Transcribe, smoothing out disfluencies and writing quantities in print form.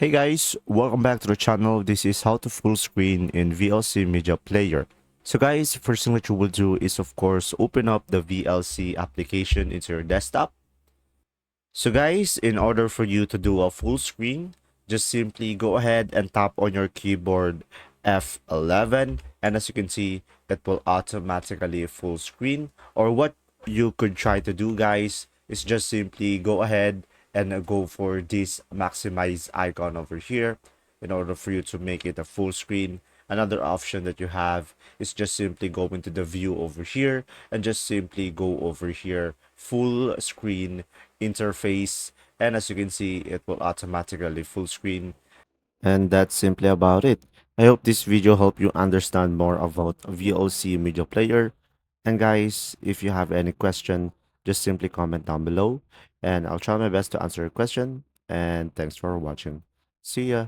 Hey guys, welcome back to the channel. This is how to full screen in VLC Media Player. So guys, first thing that you will do is of course open up the VLC application into your desktop. So guys, in order for you to do a full screen, just simply go ahead and tap on your keyboard F11, and as you can see, it will automatically full screen. Or what you could try to do guys is just simply go ahead and go for this maximize icon over here in order for you to make it a full screen. Another option that you have is just simply go into the view over here and just simply go over here full screen interface, and as you can see it will automatically full screen. And that's simply about it. I hope this video helped you understand more about VLC Media Player. And guys, if you have any question, just simply comment down below and I'll try my best to answer your question. And thanks for watching. See ya.